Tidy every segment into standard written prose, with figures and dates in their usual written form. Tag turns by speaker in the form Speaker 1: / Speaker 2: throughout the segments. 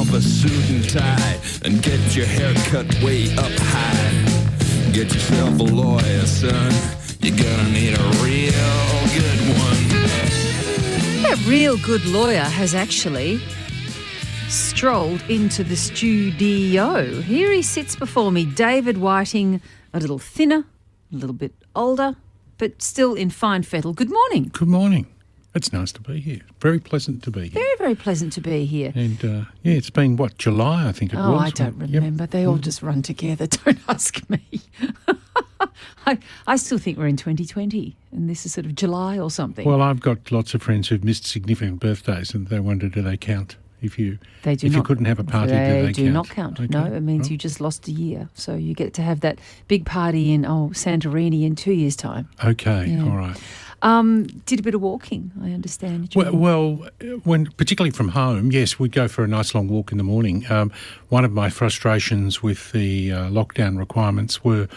Speaker 1: yourself a suit and tie and get your hair cut way up high. Get yourself a lawyer, son. You're gonna need a real good one.
Speaker 2: That real good lawyer has actually strolled into the studio. Here he sits before me, David Whiting, a little thinner, a little bit older, but still in fine fettle. Good morning.
Speaker 3: Good morning. It's nice to be here. Very pleasant to be here.
Speaker 2: Very, very pleasant to be here.
Speaker 3: And, it's been, July, I think it was?
Speaker 2: Oh, I don't remember. They all just run together. Don't ask me. I still think we're in 2020 and this is sort of July or something.
Speaker 3: Well, I've got lots of friends who've missed significant birthdays and they wonder, do they count? If you couldn't have a party, do they count?
Speaker 2: They do not count.
Speaker 3: Okay.
Speaker 2: No, it means you just lost a year. So you get to have that big party in Santorini in 2 years' time.
Speaker 3: Okay,
Speaker 2: Yeah.
Speaker 3: all right.
Speaker 2: Did a bit of walking, I understand.
Speaker 3: When particularly from home, yes, we'd go for a nice long walk in the morning. One of my frustrations with the lockdown requirements were,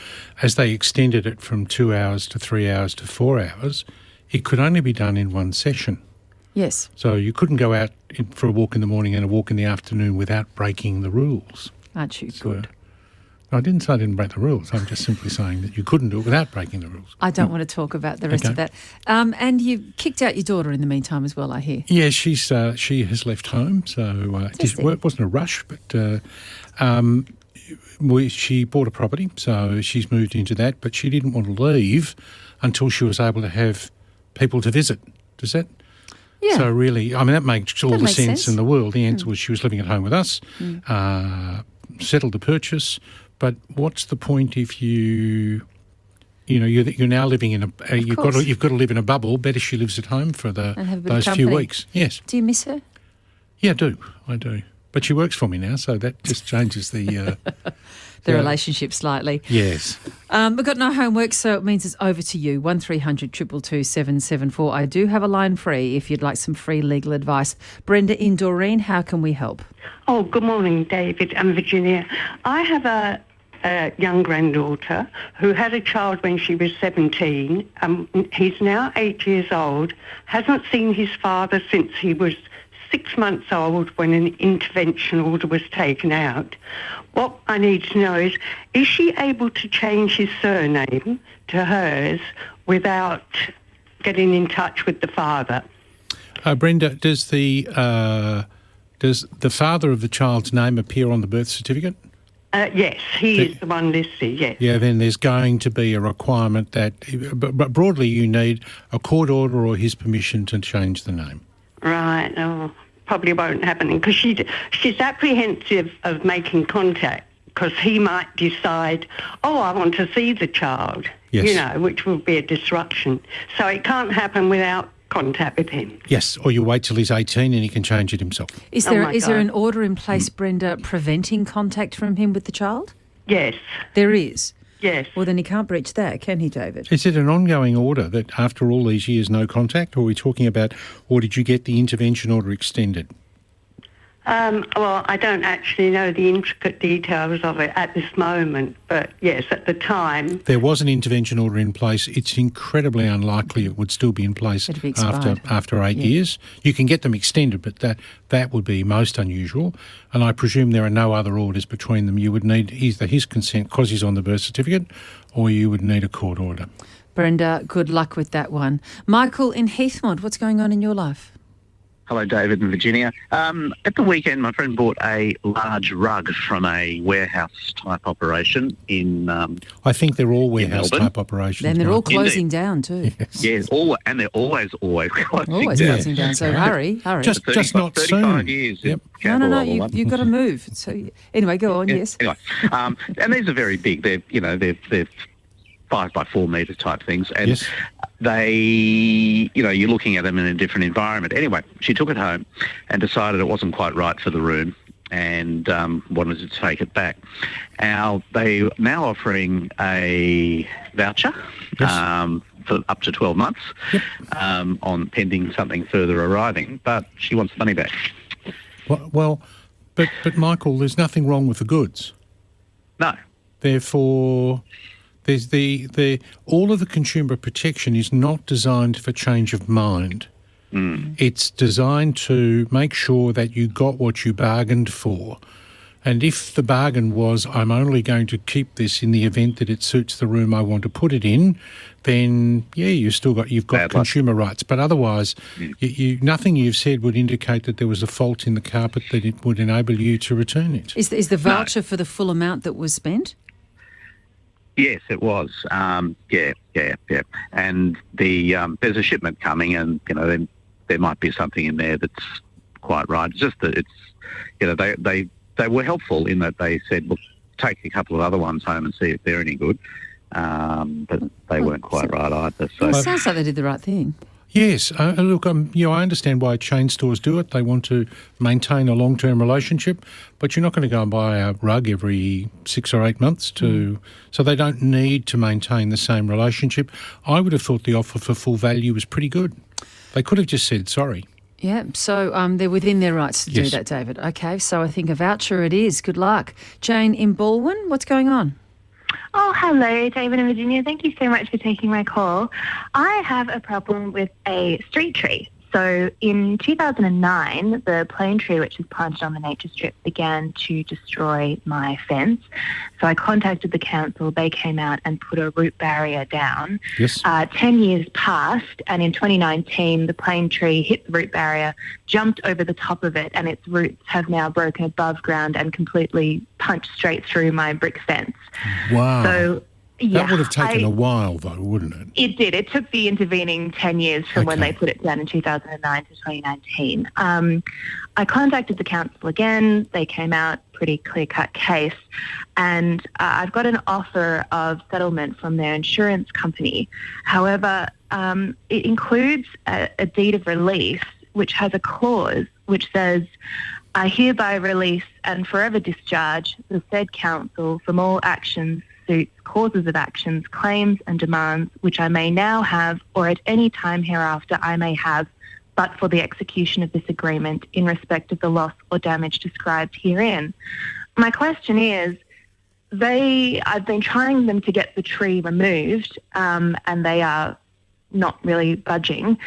Speaker 3: as they extended it from 2 hours to 3 hours to 4 hours, it could only be done in one session.
Speaker 2: Yes.
Speaker 3: So you couldn't go out for a walk in the morning and a walk in the afternoon without breaking the rules.
Speaker 2: Aren't you good?
Speaker 3: I didn't say I didn't break the rules. I'm just simply saying that you couldn't do it without breaking the rules.
Speaker 2: I don't want to talk about the rest of that. And you kicked out your daughter in the meantime as well, I hear.
Speaker 3: Yeah, she has left home, so it wasn't a rush, but she bought a property, so she's moved into that, but she didn't want to leave until she was able to have people to visit. Does that?
Speaker 2: Yeah.
Speaker 3: So really, that makes all the sense in the world. The answer was she was living at home with us, settled the purchase. But what's the point if you're now living in you've got to live in a bubble? Better she lives at home for those few weeks. Yes.
Speaker 2: Do you miss her?
Speaker 3: Yeah, I do. But she works for me now, so that just changes the
Speaker 2: relationship slightly.
Speaker 3: Yes.
Speaker 2: We've got no homework, so it means it's over to you. 1300 222 774. I do have a line free if you'd like some free legal advice. Brenda in Doreen, how can we help?
Speaker 4: Oh, good morning, David and Virginia. I have a young granddaughter who had a child when she was 17. He's now 8 years old, hasn't seen his father since he was 6 months old when an intervention order was taken out. What I need to know is she able to change his surname to hers without getting in touch with the father?
Speaker 3: Brenda, does the father of the child's name appear on the birth certificate?
Speaker 4: Yes, he is the one listed, yes.
Speaker 3: Yeah, then there's going to be a requirement that, but broadly you need a court order or his permission to change the name.
Speaker 4: Right, probably won't happen because she's apprehensive of making contact because he might decide, I want to see the child,
Speaker 3: yes.
Speaker 4: Which will be a disruption. So it can't happen without contact with him.
Speaker 3: Yes, or you wait till he's 18 and he can change it himself.
Speaker 2: Is there an order in place, Brenda, preventing contact from him with the child?
Speaker 4: Yes.
Speaker 2: There is?
Speaker 4: Yes.
Speaker 2: Well, then he can't breach that, can he, David?
Speaker 3: Is it an ongoing order that after all these years, no contact, or are we talking about, or did you get the intervention order extended?
Speaker 4: Well, I don't actually know the intricate details of it at this moment, but yes, at the time...
Speaker 3: There was an intervention order in place. It's incredibly unlikely it would still be in place after 8 years. You can get them extended, but that would be most unusual, and I presume there are no other orders between them. You would need either his consent because he's on the birth certificate, or you would need a court order.
Speaker 2: Brenda, good luck with that one. Michael in Heathmont, what's going on in your life?
Speaker 5: Hello, David and Virginia. At the weekend, my friend bought a large rug from a warehouse-type operation in
Speaker 3: I think they're all warehouse-type operations.
Speaker 2: And they're all closing down too.
Speaker 3: Yes.
Speaker 5: Yeah, and they're always
Speaker 2: closing down. So hurry.
Speaker 3: Just not
Speaker 5: 35
Speaker 3: soon.
Speaker 5: Years.
Speaker 3: Yep.
Speaker 2: No, you've got to move. So anyway, go on. Yes.
Speaker 5: Anyway, and these are very big. They're 5 by 4 metre type things, and
Speaker 3: yes.
Speaker 5: you're looking at them in a different environment. Anyway, she took it home and decided it wasn't quite right for the room and wanted to take it back. They're now offering a voucher for up to 12 months on pending something further arriving, but she wants the money back.
Speaker 3: Well, but Michael, there's nothing wrong with the goods.
Speaker 5: No.
Speaker 3: Therefore... There's all of the consumer protection is not designed for change of mind. It's designed to make sure that you got what you bargained for. And if the bargain was, I'm only going to keep this in the event that it suits the room I want to put it in, then you've got consumer rights. But otherwise, nothing you've said would indicate that there was a fault in the carpet that it would enable you to return it.
Speaker 2: Is the voucher for the full amount that was spent?
Speaker 5: Yes, it was. Yeah. And there's a shipment coming, and then there might be something in there that's quite right. It's just that they were helpful in that they said, look, take a couple of other ones home and see if they're any good. But they weren't quite right either. So
Speaker 2: it sounds like they did the right thing.
Speaker 3: Yes. Look, I understand why chain stores do it. They want to maintain a long-term relationship, but you're not going to go and buy a rug every 6 or 8 months so they don't need to maintain the same relationship. I would have thought the offer for full value was pretty good. They could have just said sorry.
Speaker 2: Yeah, so they're within their rights to do that, David. Okay, so I think a voucher it is. Good luck. Jane in Baldwin, what's going on?
Speaker 6: Oh, hello, David and Virginia. Thank you so much for taking my call. I have a problem with a street tree. So in 2009, the plane tree, which is planted on the nature strip, began to destroy my fence. So I contacted the council. They came out and put a root barrier down.
Speaker 3: Yes.
Speaker 6: 10 years passed, and in 2019, the plane tree hit the root barrier, jumped over the top of it, and its roots have now broken above ground and completely punched straight through my brick fence.
Speaker 3: Wow.
Speaker 6: So
Speaker 3: that would have taken a while, though, wouldn't it?
Speaker 6: It did. It took the intervening 10 years from when they put it down in 2009 to 2019. I contacted the council again. They came out, pretty clear-cut case. And I've got an offer of settlement from their insurance company. However, it includes a deed of release, which has a clause which says, I hereby release and forever discharge the said council from all actions, suits, causes of actions, claims and demands which I may now have or at any time hereafter I may have, but for the execution of this agreement in respect of the loss or damage described herein. My question is, I've been trying them to get the tree removed, and they are not really budging.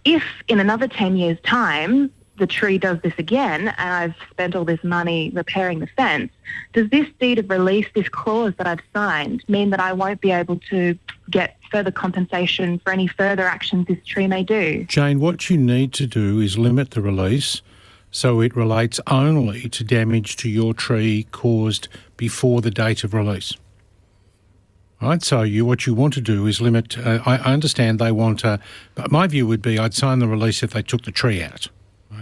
Speaker 6: If in another 10 years' time the tree does this again and I've spent all this money repairing the fence, does this deed of release, this clause that I've signed, mean that I won't be able to get further compensation for any further actions this tree may do?
Speaker 3: Jane, what you need to do is limit the release so it relates only to damage to your tree caused before the date of release. Right, so what you want to do is limit. I understand they want but my view would be I'd sign the release if they took the tree out.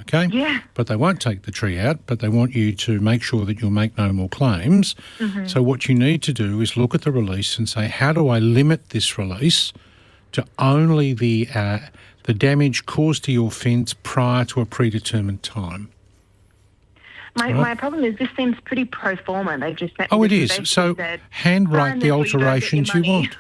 Speaker 3: Okay?
Speaker 6: Yeah.
Speaker 3: But they won't take the tree out, but they want you to make sure that you'll make no more claims. Mm-hmm. So what you need to do is look at the release and say, how do I limit this release to only the damage caused to your fence prior to a predetermined time?
Speaker 6: My problem is this seems pretty pro forma. They've just
Speaker 3: it is. So handwrite the alterations you want.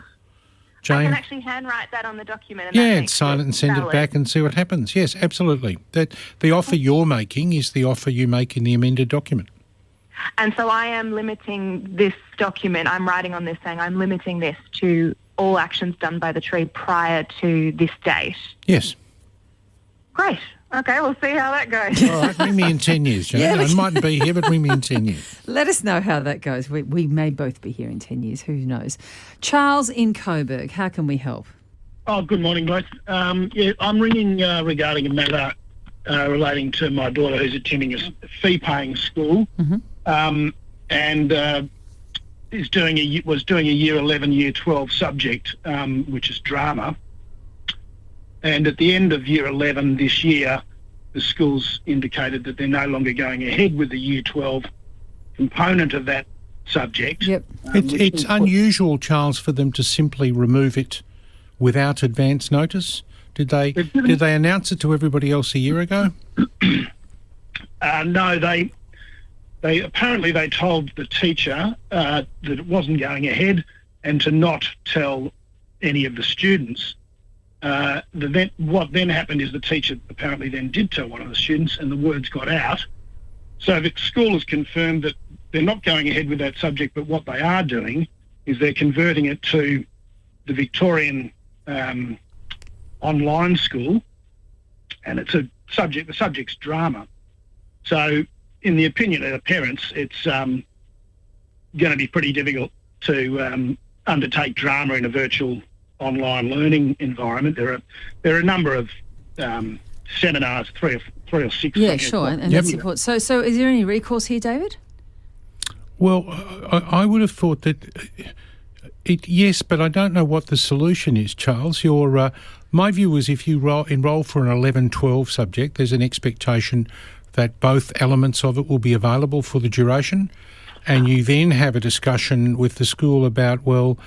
Speaker 3: Jane,
Speaker 6: I can actually handwrite that on the document. And
Speaker 3: sign it and send it back and see what happens. Yes, absolutely. That the offer you're making is the offer you make in the amended document.
Speaker 6: And so I am limiting this document. I'm writing on this saying I'm limiting this to all actions done by the tree prior to this date.
Speaker 3: Yes.
Speaker 6: Great. Okay, we'll see how that goes.
Speaker 3: All right, ring me in 10 years, Jane. I mightn't be here, but ring me in 10 years.
Speaker 2: Let us know how that goes. We may both be here in 10 years. Who knows? Charles in Coburg, how can we help?
Speaker 7: Oh, good morning, both. I'm ringing regarding a matter relating to my daughter who's attending a fee-paying school, and was doing a Year 11, Year 12 subject, which is drama. And at the end of Year 11 this year, the school's indicated that they're no longer going ahead with the Year 12 component of that subject.
Speaker 2: Yep.
Speaker 3: It's unusual, Charles, for them to simply remove it without advance notice. Did they announce it to everybody else a year ago?
Speaker 7: No, they apparently they told the teacher that it wasn't going ahead and to not tell any of the students. What then happened is the teacher apparently then did tell one of the students, and the words got out. So the school has confirmed that they're not going ahead with that subject, but what they are doing is they're converting it to the Victorian online school, and it's a subject. The subject's drama. So, in the opinion of the parents, it's going to be pretty difficult to undertake drama in a virtual online learning environment. There are a number of seminars, three or six.
Speaker 2: Yeah, sure, and that's important. So is there any recourse here, David?
Speaker 3: Well, I would have thought that yes, but I don't know what the solution is, Charles. My view is if you enrol for an 11-12 subject, there's an expectation that both elements of it will be available for the duration, and you then have a discussion with the school about, well,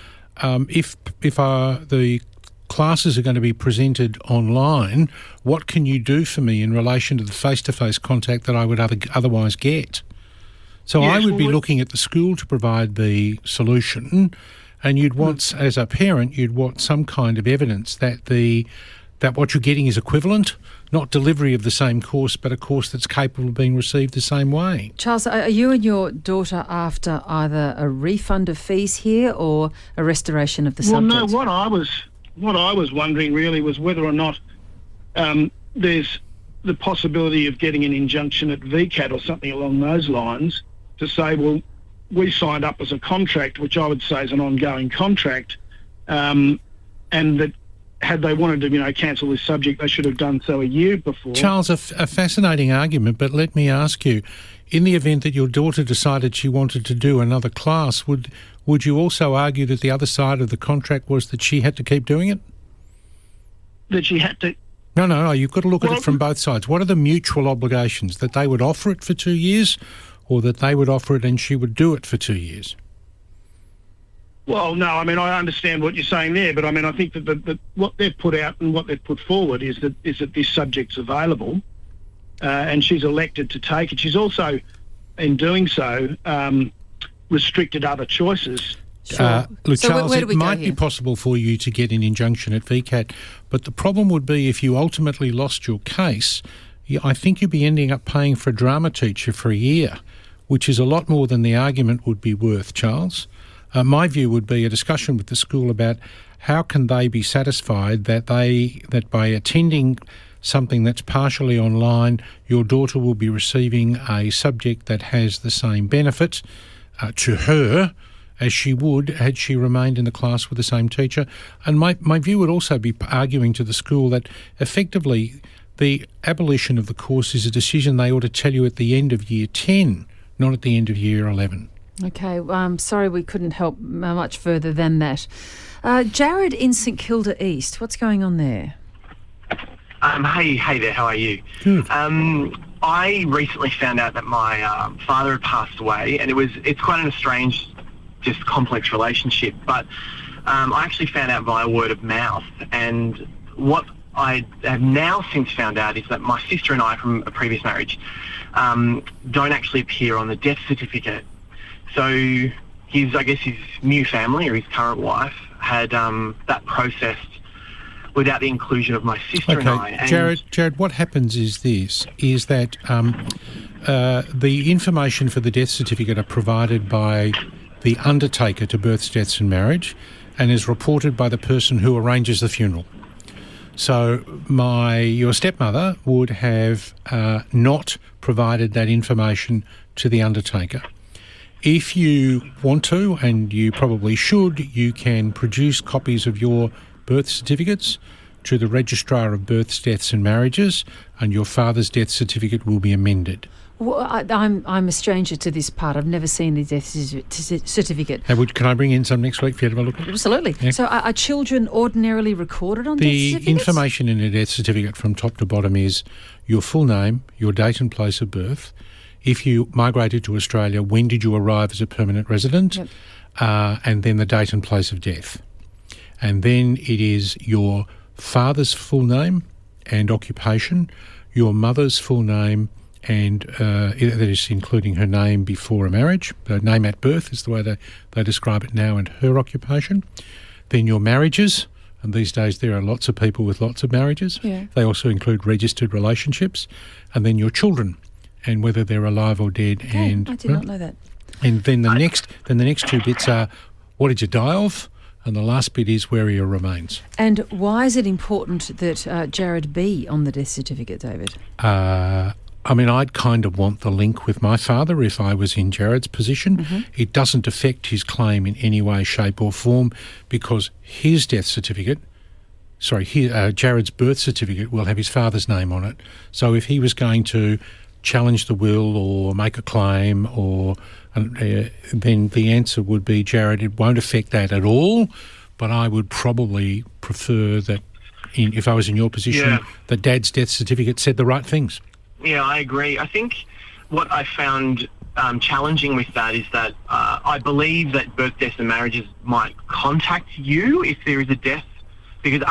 Speaker 3: if the classes are going to be presented online, what can you do for me in relation to the face-to-face contact that I would otherwise get? So I would be looking at the school to provide the solution, and you'd want, as a parent, you'd want some kind of evidence that what you're getting is equivalent, not delivery of the same course, but a course that's capable of being received the same way.
Speaker 2: Charles, are you and your daughter after either a refund of fees here or a restoration of the subject?
Speaker 7: Well, no, what I was wondering really was whether or not there's the possibility of getting an injunction at VCAT or something along those lines to say, well, we signed up as a contract, which I would say is an ongoing contract, and that had they wanted to, cancel this subject, they should have done so a year before.
Speaker 3: Charles, a fascinating argument, but let me ask you, in the event that your daughter decided she wanted to do another class, would you also argue that the other side of the contract was that she had to keep doing it?
Speaker 7: That she had to...
Speaker 3: No, you've got to look at it from both sides. What are the mutual obligations? That they would offer it for 2 years, or that they would offer it and she would do it for 2 years?
Speaker 7: Well, no, I understand what you're saying there, but I think that what they've put out and what they've put forward is that this subject's available, and she's elected to take it. She's also, in doing so, restricted other choices.
Speaker 2: Sure.
Speaker 3: Look,
Speaker 2: so
Speaker 3: Charles,
Speaker 2: where do we
Speaker 3: it
Speaker 2: go
Speaker 3: might
Speaker 2: here?
Speaker 3: be possible for you to get an injunction at VCAT, but the problem would be if you ultimately lost your case, I think you'd be ending up paying for a drama teacher for a year, which is a lot more than the argument would be worth, Charles. My view would be a discussion with the school about how can they be satisfied that by attending something that's partially online, your daughter will be receiving a subject that has the same benefit to her as she would had she remained in the class with the same teacher. And my view would also be arguing to the school that effectively the abolition of the course is a decision they ought to tell you at the end of year 10, not at the end of year 11.
Speaker 2: Okay, sorry we couldn't help much further than that. Jared in St Kilda East, what's going on there?
Speaker 8: Hey there, how are you?
Speaker 3: Good.
Speaker 8: I recently found out that my father had passed away, and it's quite an estranged, just complex relationship, but I actually found out via word of mouth, and what I have now since found out is that my sister and I from a previous marriage don't actually appear on the death certificate. So his new family, or his current wife, had that processed without the inclusion of my sister and I. And
Speaker 3: Jared, what happens is that the information for the death certificate are provided by the undertaker to births, deaths and marriage, and is reported by the person who arranges the funeral. So your stepmother would have not provided that information to the undertaker. If you want to, and you probably should, you can produce copies of your birth certificates to the Registrar of Births, Deaths and Marriages, and your father's death certificate will be amended.
Speaker 2: Well, I'm a stranger to this part. I've never seen the death certificate.
Speaker 3: Can I bring in some next week for you to have a look at?
Speaker 2: Absolutely. Yeah. So are children ordinarily recorded on death certificates?
Speaker 3: The information in a death certificate from top to bottom is your full name, your date and place of birth. If you migrated to Australia, when did you arrive as a permanent resident? Yep. And then the date and place of death. And then it is your father's full name and occupation, your mother's full name, and that is including her name before a marriage. The name at birth is the way they describe it now, and her occupation. Then your marriages, and these days there are lots of people with lots of marriages.
Speaker 2: Yeah.
Speaker 3: They also include registered relationships. And then your children, and whether they're alive or dead.
Speaker 2: Okay, I did not know that.
Speaker 3: And then the next two bits are, what did you die of? and the last bit is where he remains.
Speaker 2: And why is it important that Jared be on the death certificate, David?
Speaker 3: I mean, I'd kind of want the link with my father if I was in Jared's position.
Speaker 2: Mm-hmm.
Speaker 3: It doesn't affect his claim in any way, shape or form because his death certificate, Jared's birth certificate will have his father's name on it. So if he was going to challenge the will or make a claim then the answer would be, Jared, it won't affect that at all, but I would probably prefer that if I was in your position, that Dad's death certificate said the right things.
Speaker 8: Yeah, I agree. I think what I found challenging with that is that I believe that birth, deaths and marriages might contact you if there is a death, because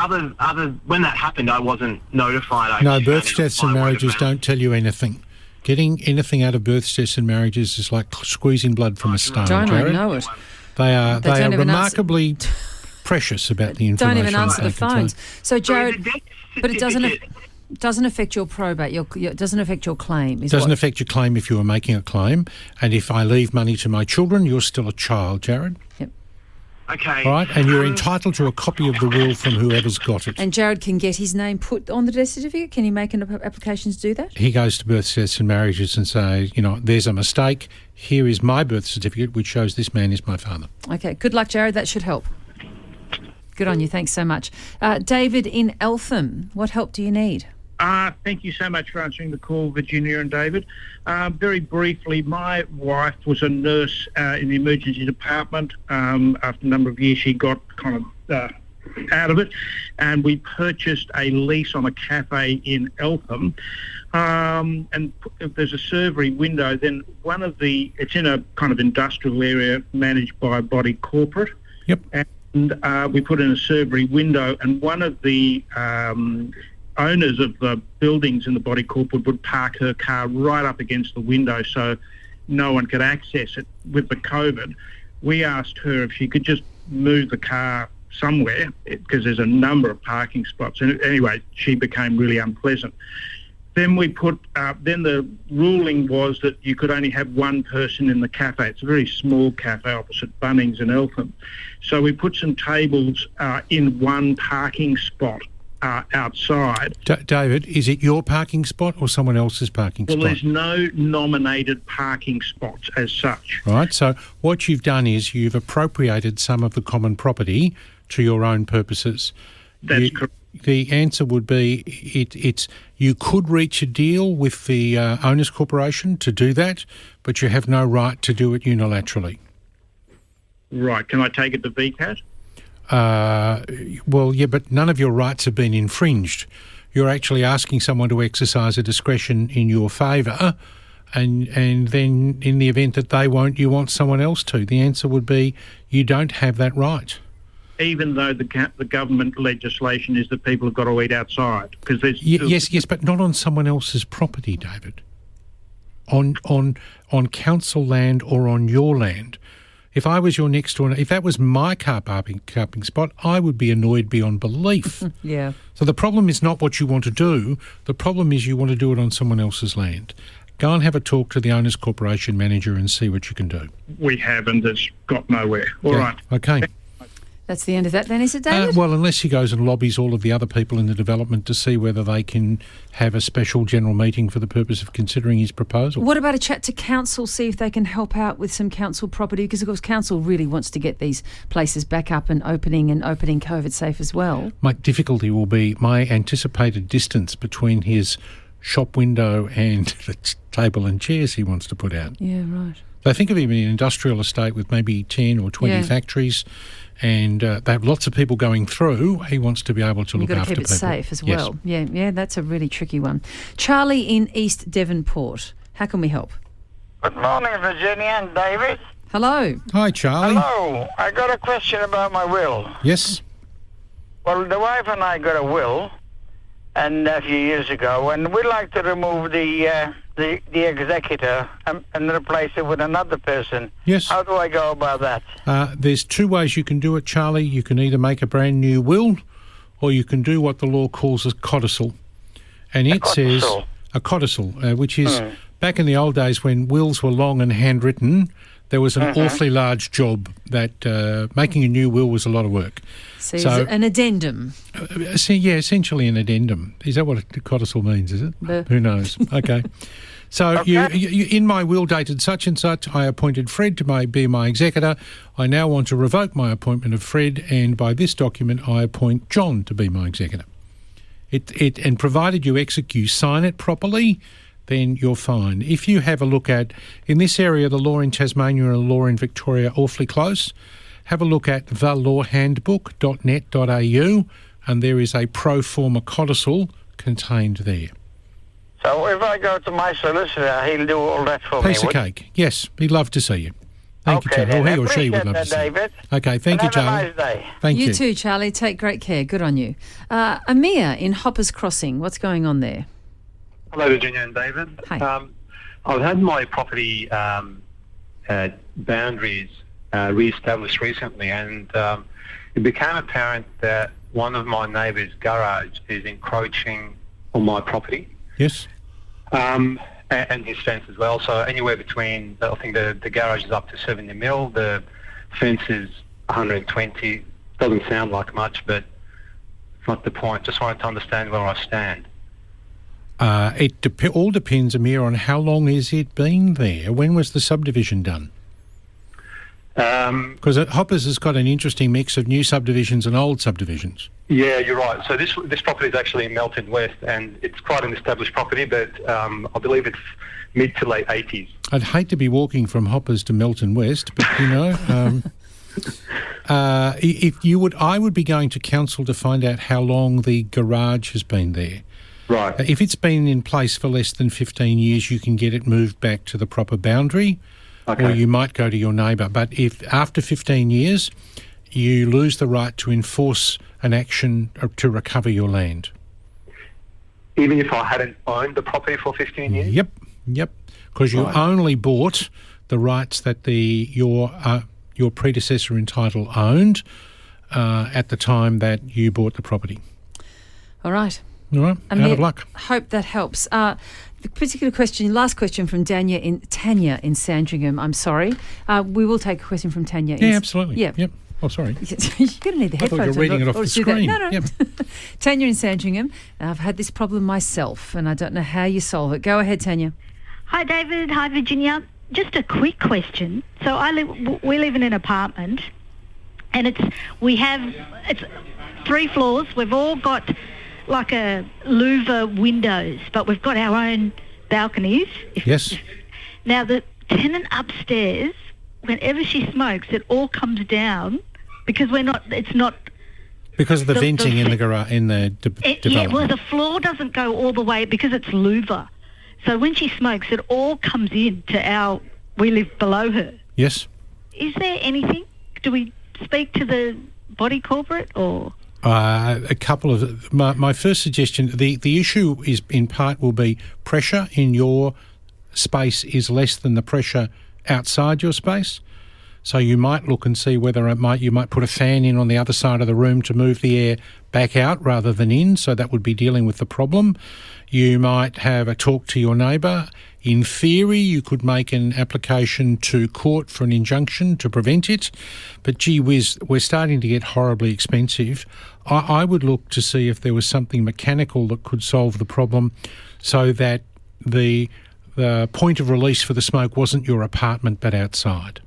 Speaker 8: when that happened, I wasn't notified.
Speaker 3: No, birth, deaths and marriages don't tell you anything. Getting anything out of birth, deaths and marriages is like squeezing blood from a stone.
Speaker 2: Don't
Speaker 3: Jared.
Speaker 2: I know it?
Speaker 3: They are remarkably precious about the information.
Speaker 2: Don't even answer the phones. So, Jared, but it
Speaker 8: doesn't.
Speaker 2: Doesn't affect your probate. It doesn't affect your claim.
Speaker 3: It doesn't affect your claim if you are making a claim. And if I leave money to my children, you're still a child, Jared.
Speaker 2: Yep.
Speaker 8: Okay.
Speaker 3: All right, and you're entitled to a copy of the will from whoever's got it.
Speaker 2: And Jared can get his name put on the death certificate? Can he make an application to do that?
Speaker 3: He goes to birth, deaths and marriages and says, there's a mistake. Here is my birth certificate, which shows this man is my father.
Speaker 2: Okay, good luck, Jared. That should help. Good on you. Thanks so much. David in Eltham, what help do you need?
Speaker 7: Thank you so much for answering the call, Virginia and David. Very briefly, my wife was a nurse in the emergency department. After a number of years, she got kind of out of it, and we purchased a lease on a cafe in Eltham. And if there's a servery window, then it's in a kind of industrial area managed by Body Corporate.
Speaker 3: Yep.
Speaker 7: And we put in a servery window, and one of the owners of the buildings in the Body Corporate would park her car right up against the window so no one could access it. With the COVID, we asked her if she could just move the car somewhere because there's a number of parking spots. And anyway, she became really unpleasant. Then then the ruling was that you could only have one person in the cafe. It's a very small cafe opposite Bunnings in Eltham. So we put some tables in one parking spot outside.
Speaker 3: David, is it your parking spot or someone else's parking spot?
Speaker 7: Well, there's no nominated parking spots as such.
Speaker 3: Right, so what you've done is you've appropriated some of the common property to your own purposes.
Speaker 7: That's correct.
Speaker 3: The answer would be you could reach a deal with the owners corporation to do that, but you have no right to do it unilaterally.
Speaker 7: Right, can I take it to VCAT?
Speaker 3: Well, yeah, but none of your rights have been infringed. You're actually asking someone to exercise a discretion in your favour, and then in the event that they won't, you want someone else to. The answer would be you don't have that right.
Speaker 7: Even though the government legislation is that people have got to eat outside, because there's
Speaker 3: yes, but not on someone else's property, David. On council land or on your land. If I was your next door, if that was my car parking spot, I would be annoyed beyond belief.
Speaker 2: Yeah.
Speaker 3: So the problem is not what you want to do. The problem is you want to do it on someone else's land. Go and have a talk to the owners corporation manager and see what you can do.
Speaker 7: We haven't. It's got nowhere. All right.
Speaker 3: Okay.
Speaker 2: That's the end of that then, is it, David?
Speaker 3: Well, unless he goes and lobbies all of the other people in the development to see whether they can have a special general meeting for the purpose of considering his proposal.
Speaker 2: What about a chat to council, see if they can help out with some council property? Because, of course, council really wants to get these places back up and opening COVID safe as well.
Speaker 3: My difficulty will be my anticipated distance between his shop window and the table and chairs he wants to put out.
Speaker 2: Yeah, right.
Speaker 3: They think of him in an industrial estate with maybe 10 or 20 factories, and they have lots of people going through. He wants to be able to look after people.
Speaker 2: You've got to keep it safe as well. Yes. Yeah, that's a really tricky one. Charlie in East Devonport, how can we help?
Speaker 9: Good morning, Virginia and David.
Speaker 2: Hello.
Speaker 3: Hi, Charlie.
Speaker 9: Hello. I got a question about my will.
Speaker 3: Yes.
Speaker 9: Well, the wife and I got a will and a few years ago, and we'd like to remove the executor and replace it with another person.
Speaker 3: Yes.
Speaker 9: How do I go about that?
Speaker 3: There's two ways you can do it, Charlie. You can either make a brand new will, or you can do what the law calls a codicil. And it says a codicil, which is back in the old days when wills were long and handwritten, there was an awfully large job that making a new will was a lot of work.
Speaker 2: So an addendum.
Speaker 3: Essentially an addendum. Is that what a codicil means, is it? Who knows? Okay. So you, in my will dated such and such, I appointed Fred to be my executor. I now want to revoke my appointment of Fred, and by this document I appoint John to be my executor. And provided you sign it properly, then you're fine. If you have a look at, in this area, the law in Tasmania and the law in Victoria are awfully close, have a look at thelawhandbook.net.au, and there is a pro forma codicil contained there.
Speaker 9: So if I go to my solicitor, he'll do all that for me.
Speaker 3: Piece of cake. Yes, he'd love to see you. Thank you, Charlie. Or he or she would love to see
Speaker 9: David.
Speaker 3: you. Okay, thank you, Charlie.
Speaker 9: Have a nice day.
Speaker 3: Thank you.
Speaker 2: You too, Charlie. Take great care. Good on you. Amir in Hoppers Crossing. What's going on there?
Speaker 10: Hello, Virginia and David.
Speaker 2: Hi.
Speaker 10: I've had my property boundaries re-established recently, and it became apparent that one of my neighbours' garage is encroaching on my property.
Speaker 3: Yes.
Speaker 10: And his fence as well. So anywhere between, I think the garage is up to 70 mil, the fence is 120. Doesn't sound like much, but it's not the point. Just wanted to understand where I stand.
Speaker 3: It all depends, Amir, on how long has it been there. When was the subdivision done? Because Hoppers has got an interesting mix of new subdivisions and old subdivisions.
Speaker 10: Yeah, you're right. So this property is actually in Melton West, and it's quite an established property, but I believe it's mid to late 80s.
Speaker 3: I'd hate to be walking from Hoppers to Melton West, but if you would, I would be going to council to find out how long the garage has been there.
Speaker 10: Right.
Speaker 3: If it's been in place for less than 15 years, you can get it moved back to the proper boundary.
Speaker 10: Okay.
Speaker 3: Or you might go to your neighbour. But if after 15 years, you lose the right to enforce an action to recover your land.
Speaker 10: Even if I hadn't owned the property for 15 years?
Speaker 3: Yep. Because you only bought the rights that your predecessor in title owned at the time that you bought the property.
Speaker 2: All right.
Speaker 3: All right. Out of luck.
Speaker 2: Hope that helps. The particular question, last question from Tanya in Sandringham. I'm sorry. We will take a question from Tanya.
Speaker 3: Yeah, absolutely.
Speaker 2: Yeah.
Speaker 3: Yep. Oh, sorry.
Speaker 2: You're going to need the headphones.
Speaker 3: I thought you were reading it off the screen.
Speaker 2: No.
Speaker 3: Yep.
Speaker 2: Tanya in Sandringham. I've had this problem myself, and I don't know how you solve it. Go ahead, Tanya.
Speaker 11: Hi, David. Hi, Virginia. Just a quick question. So we live in an apartment, and it's 3 floors. We've all got like a louver windows, but we've got our own balconies.
Speaker 3: Yes.
Speaker 11: Now, the tenant upstairs, whenever she smokes, it all comes down because it's not...
Speaker 3: Because of the venting in the garage, in the development.
Speaker 11: Yeah, well, the floor doesn't go all the way because it's louver. So when she smokes, it all comes in to we live below her.
Speaker 3: Yes.
Speaker 11: Is there anything? Do we speak to the body corporate or...
Speaker 3: A couple of my first suggestion. The issue is in part will be pressure in your space is less than the pressure outside your space. So you might look and see whether you might put a fan in on the other side of the room to move the air back out rather than in. So that would be dealing with the problem. You might have a talk to your neighbour. In theory, you could make an application to court for an injunction to prevent it. But gee whiz, we're starting to get horribly expensive. I would look to see if there was something mechanical that could solve the problem so that the point of release for the smoke wasn't your apartment but outside.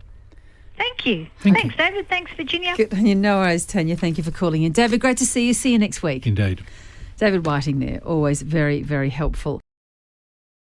Speaker 11: Thank you.
Speaker 2: Thanks,
Speaker 11: David. Thanks, Virginia.
Speaker 2: Good. No worries, Tanya. Thank you for calling in. David, great to see you. See you next week.
Speaker 3: Indeed.
Speaker 2: David Whiting there, always very, very helpful.